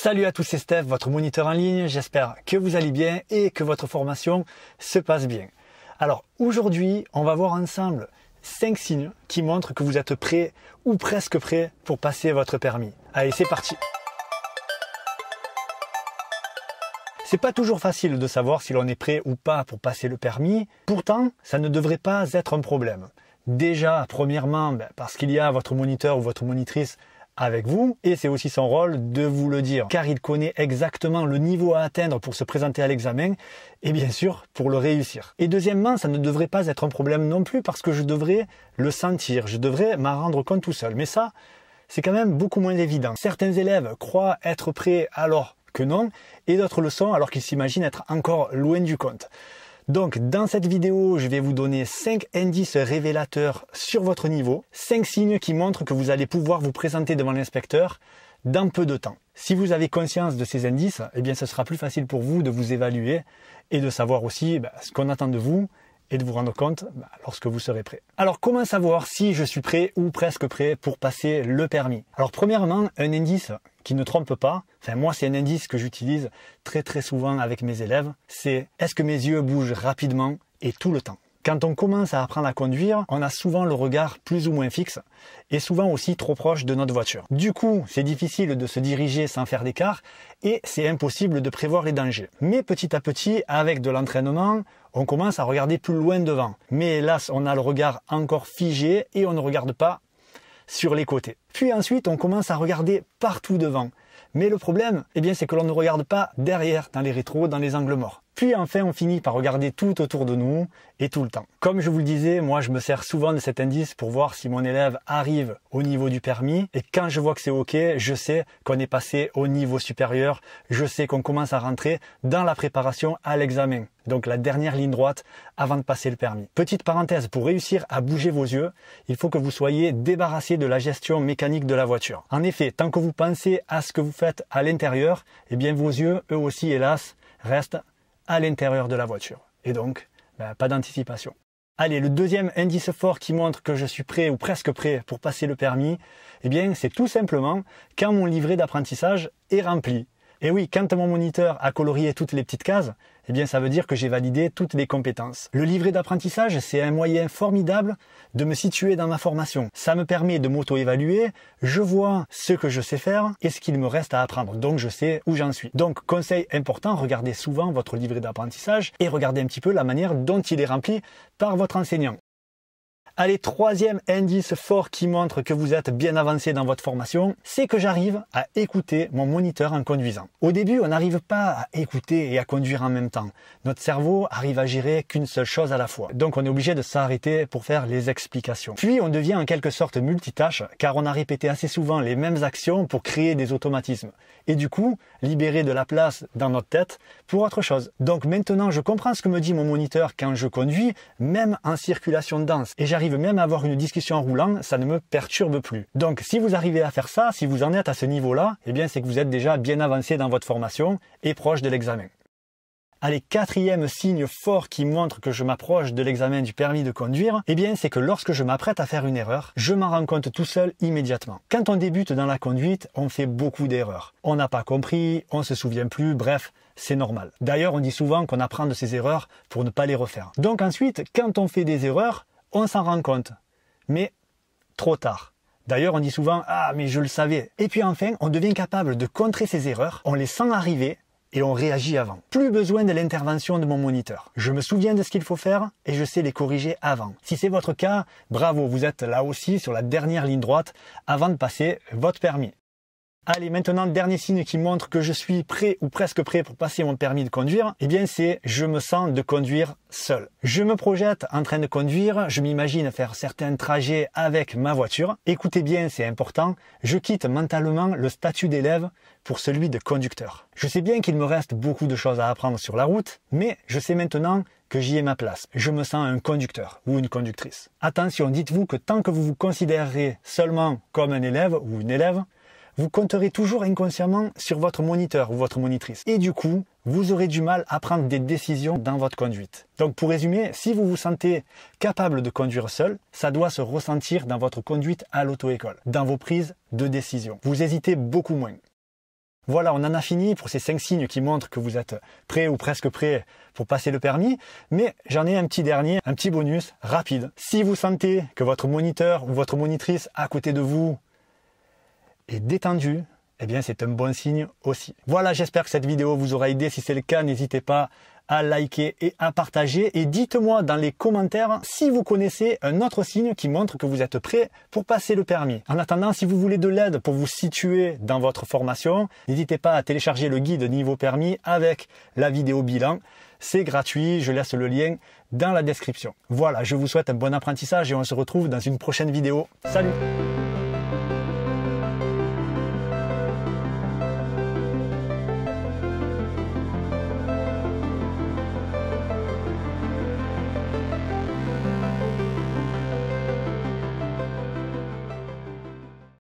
Salut à tous, c'est Steph, votre moniteur en ligne. J'espère que vous allez bien et que votre formation se passe bien. Alors aujourd'hui, on va voir ensemble 5 signes qui montrent que vous êtes prêt ou presque prêt pour passer votre permis. Allez, c'est parti. C'est pas toujours facile de savoir si l'on est prêt ou pas pour passer le permis. Pourtant, ça ne devrait pas être un problème. Déjà, premièrement, parce qu'il y a votre moniteur ou votre monitrice avec vous, et c'est aussi son rôle de vous le dire, car il connaît exactement le niveau à atteindre pour se présenter à l'examen, et bien sûr, pour le réussir. Et deuxièmement, ça ne devrait pas être un problème non plus, parce que je devrais le sentir, je devrais m'en rendre compte tout seul. Mais ça, c'est quand même beaucoup moins évident. Certains élèves croient être prêts alors que non, et d'autres le sont alors qu'ils s'imaginent être encore loin du compte. Donc dans cette vidéo, je vais vous donner 5 indices révélateurs sur votre niveau, 5 signes qui montrent que vous allez pouvoir vous présenter devant l'inspecteur dans peu de temps. Si vous avez conscience de ces indices, eh bien ce sera plus facile pour vous de vous évaluer et de savoir aussi ce qu'on attend de vous et de vous rendre compte lorsque vous serez prêt. Alors comment savoir si je suis prêt ou presque prêt pour passer le permis? Alors premièrement, un indice qui ne trompe pas, moi c'est un indice que j'utilise très souvent avec mes élèves, c'est est-ce que mes yeux bougent rapidement et tout le temps? Quand on commence à apprendre à conduire, on a souvent le regard plus ou moins fixe et souvent aussi trop proche de notre voiture. Du coup, c'est difficile de se diriger sans faire d'écart et c'est impossible de prévoir les dangers. Mais petit à petit, avec de l'entraînement, on commence à regarder plus loin devant. Mais hélas, on a le regard encore figé et on ne regarde pas sur les côtés. Puis ensuite, on commence à regarder partout devant. Mais le problème, c'est que l'on ne regarde pas derrière, dans les rétros, dans les angles morts. Puis enfin, on finit par regarder tout autour de nous et tout le temps. Comme je vous le disais, moi je me sers souvent de cet indice pour voir si mon élève arrive au niveau du permis. Et quand je vois que c'est OK, je sais qu'on est passé au niveau supérieur. Je sais qu'on commence à rentrer dans la préparation à l'examen. Donc la dernière ligne droite avant de passer le permis. Petite parenthèse, pour réussir à bouger vos yeux, il faut que vous soyez débarrassé de la gestion mécanique de la voiture. En effet, tant que vous pensez à ce que vous faites à l'intérieur, vos yeux, eux aussi, hélas, restent à l'intérieur de la voiture. Et donc, pas d'anticipation. Allez, le deuxième indice fort qui montre que je suis prêt ou presque prêt pour passer le permis, c'est tout simplement quand mon livret d'apprentissage est rempli. Et oui, quand mon moniteur a colorié toutes les petites cases, ça veut dire que j'ai validé toutes les compétences. Le livret d'apprentissage, c'est un moyen formidable de me situer dans ma formation. Ça me permet de m'auto-évaluer, je vois ce que je sais faire et ce qu'il me reste à apprendre. Donc je sais où j'en suis. Donc conseil important, regardez souvent votre livret d'apprentissage et regardez un petit peu la manière dont il est rempli par votre enseignant. Allez, troisième indice fort qui montre que vous êtes bien avancé dans votre formation, c'est que j'arrive à écouter mon moniteur en conduisant. Au début, on n'arrive pas à écouter et à conduire en même temps. Notre cerveau arrive à gérer qu'une seule chose à la fois. Donc on est obligé de s'arrêter pour faire les explications. Puis on devient en quelque sorte multitâche, car on a répété assez souvent les mêmes actions pour créer des automatismes. Et du coup, libérer de la place dans notre tête pour autre chose. Donc maintenant, je comprends ce que me dit mon moniteur quand je conduis, même en circulation dense. Et j'arrive même à avoir une discussion en roulant, ça ne me perturbe plus. Donc si vous arrivez à faire ça, si vous en êtes à ce niveau-là, c'est que vous êtes déjà bien avancé dans votre formation et proche de l'examen. Allez, quatrième signe fort qui montre que je m'approche de l'examen du permis de conduire, c'est que lorsque je m'apprête à faire une erreur, je m'en rends compte tout seul immédiatement. Quand on débute dans la conduite, on fait beaucoup d'erreurs. On n'a pas compris, on se souvient plus, bref, c'est normal. D'ailleurs, on dit souvent qu'on apprend de ses erreurs pour ne pas les refaire. Donc ensuite, quand on fait des erreurs, on s'en rend compte, mais trop tard. D'ailleurs, on dit souvent « Ah, mais je le savais ». Et puis enfin, on devient capable de contrer ces erreurs, on les sent arriver et on réagit avant. Plus besoin de l'intervention de mon moniteur. Je me souviens de ce qu'il faut faire et je sais les corriger avant. Si c'est votre cas, bravo, vous êtes là aussi sur la dernière ligne droite avant de passer votre permis. Allez, maintenant, dernier signe qui montre que je suis prêt ou presque prêt pour passer mon permis de conduire, c'est je me sens de conduire seul. Je me projette en train de conduire, je m'imagine faire certains trajets avec ma voiture. Écoutez bien, c'est important, je quitte mentalement le statut d'élève pour celui de conducteur. Je sais bien qu'il me reste beaucoup de choses à apprendre sur la route, mais je sais maintenant que j'y ai ma place. Je me sens un conducteur ou une conductrice. Attention, dites-vous que tant que vous vous considérerez seulement comme un élève ou une élève, vous compterez toujours inconsciemment sur votre moniteur ou votre monitrice. Et du coup, vous aurez du mal à prendre des décisions dans votre conduite. Donc pour résumer, si vous vous sentez capable de conduire seul, ça doit se ressentir dans votre conduite à l'auto-école, dans vos prises de décision. Vous hésitez beaucoup moins. Voilà, on en a fini pour ces 5 signes qui montrent que vous êtes prêt ou presque prêt pour passer le permis. Mais j'en ai un petit dernier, un petit bonus rapide. Si vous sentez que votre moniteur ou votre monitrice à côté de vous est détendu, eh bien c'est un bon signe aussi. Voilà, j'espère que cette vidéo vous aura aidé. Si c'est le cas, n'hésitez pas à liker et à partager. Et dites-moi dans les commentaires si vous connaissez un autre signe qui montre que vous êtes prêt pour passer le permis. En attendant, si vous voulez de l'aide pour vous situer dans votre formation, n'hésitez pas à télécharger le guide niveau permis avec la vidéo bilan. C'est gratuit, je laisse le lien dans la description. Voilà, je vous souhaite un bon apprentissage et on se retrouve dans une prochaine vidéo. Salut!